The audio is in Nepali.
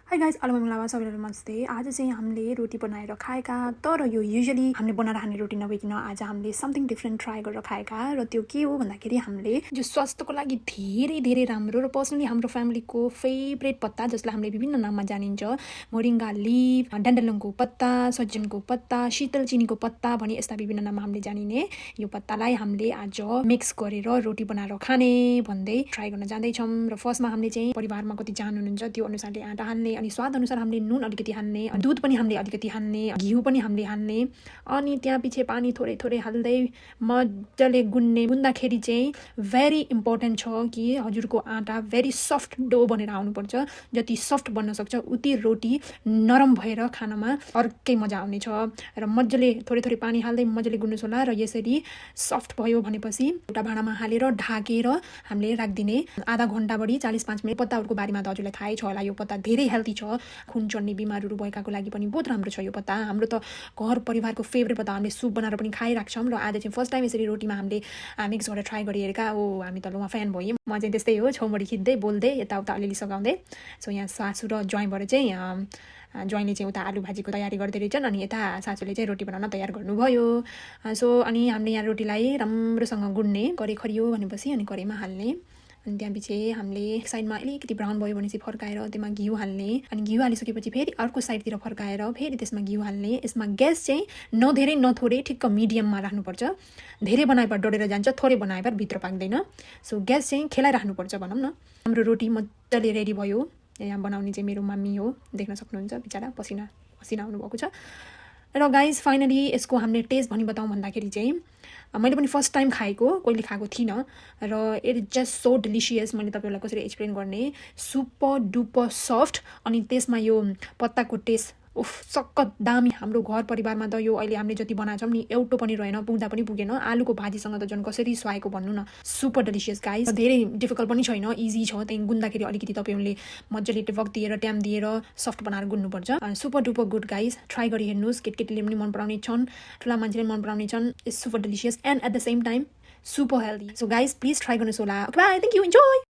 हाई गाइज अलमलावा सबैलाई नमस्ते। आज चाहिँ हामीले रोटी बनाएर खाएका, तर यो युजुअली हामीले बनाएर खाने रोटी नभइकन आज हामीले समथिङ डिफ्रेन्ट ट्राई गरेर खाएका। र त्यो के हो भन्दाखेरि हामीले जो स्वास्थ्यको लागि धेरै धेरै राम्रो र पर्सनली हाम्रो फ्यामिलीको फेभरेट पत्ता जसलाई हामीले विभिन्न नाममा जानिन्छ, मोरिङ्गा लिफ, डान्डलङको पत्ता, सज्जनको पत्ता, शीतल चिनीको पत्ता भनी यस्ता विभिन्न नाममा हामीले जानिने यो पत्तालाई हामीले आज मिक्स गरेर रोटी बनाएर खाने भन्दै ट्राई गर्न जाँदैछौँ। र फर्स्टमा हामीले चाहिँ परिवारमा कति चाहनुहुन्छ त्यो अनुसारले आँटा हाल्ने, अनि स्वाद अनुसार हामीले नुन अलिकति हाल्ने, दुध पनि हामीले अलिकति हाल्ने, घिउ पनि हामीले हाल्ने, अनि त्यहाँ पछि पानी थोरै थोरै हाल्दै मजाले गुन्दाखेरि चाहिँ भेरी इम्पोर्टेन्ट छ कि हजुरको आँटा भेरी सफ्ट डो बनेर आउनुपर्छ। जति सफ्ट बन्न सक्छ उति रोटी नरम भएर खानामा अर्कै मजा आउनेछ। र मजाले थोरै थोरै पानी हाल्दै मजाले गुन्नुहोस् होला। र यसरी सफ्ट भयो भनेपछि एउटा भाँडामा हालेर ढाकेर हामीले राखिदिने आधा घन्टा बढी 40-5 मिनट। पत्ताहरूको बारेमा त हजुरलाई थाहै छ होला, यो पत्ता धेरै हेल्दी छ, खुन चढ्ने बिमारहरू भएकाको लागि पनि बहुत राम्रो छ यो पत्ता। हाम्रो त घर परिवारको फेभरेट पत्ता, हामीले सुप बनाएर पनि खाइराख्छौँ। र आज चाहिँ फर्स्ट टाइम यसरी रोटीमा हामीले मिक्स गरेर ट्राई गरिहेरेका। हामी त लुमा फ्यान भयौँ। म चाहिँ त्यस्तै हो, छेउबडी खिच्दै बोल्दै यताउता अलिअलि सघाउँदै। सो यहाँ सासु र ज्वाइँ भएर चाहिँ ज्वाइँले चाहिँ उता आलु भाजीको तयारी गर्दै रहेछन्, अनि यता सासूले चाहिँ रोटी बनाउन तयार गर्नुभयो। सो अनि हामीले यहाँ रोटीलाई राम्रोसँग गुड्ने, कराई खरियो भनेपछि अनि कराईमा हाल्ने, अनि त्यहाँ पछि हामीले साइडमा अलिकति ब्राउन भयो भनेपछि फर्काएर त्यसमा घिउ हाल्ने, अनि घिउ हालिसकेपछि फेरि अर्को साइडतिर फर्काएर फेरि त्यसमा घिउ हाल्ने। यसमा ग्यास चाहिँ न धेरै न थोरै, ठिक्क मिडियममा राख्नुपर्छ। धेरै बनाएपर डढेर जान्छ, थोरै बनाएपर भित्र पाक्दैन। सो ग्यास चाहिँ खेलाइराख्नुपर्छ भनौँ न। हाम्रो रोटी मजाले रेडी भयो। यहाँ बनाउने चाहिँ मेरो मम्मी हो, देख्न सक्नुहुन्छ, बिचरा पसिना आउनुभएको छ। र गाइज फाइनली यसको हामीले टेस्ट भनी बताउँ भन्दाखेरि चाहिँ मैले पनि फर्स्ट टाइम खाएको, कहिले खाएको थिइनँ। र it is just so delicious. मैले तपाईँहरूलाई कसरी एक्सप्लेन गर्ने, सुपर डुपर सफ्ट, अनि त्यसमा यो पत्ताको टेस्ट सक्कत दामी। हाम्रो घर परिवारमा त यो अहिले हामीले जति बनाएछौँ नि एउटो पनि रहेन, पुग्दा पनि पुगेन। आलुको भाजीसँग त झन् कसरी सुहाएको भन्नु न। सुपर डिलिसियस गाइज, धेरै डिफिकल्ट पनि छैन, इजी छ। त्यहाँदेखि गुन्दाखेरि अलिकति तपाईँहरूले मजाले वक्त दिएर टाइम दिएर सफ्ट बनाएर गुन्नुपर्छ। Super duper good guys, try गरी हेर्नुहोस्। केटीले पनि मन पराउने छन्, ठुला मान्छेले मन पराउने छन्। It's super delicious and at the same time super healthy. So guys please try गर्नुहोस् होला। Bye, thank you, enjoy.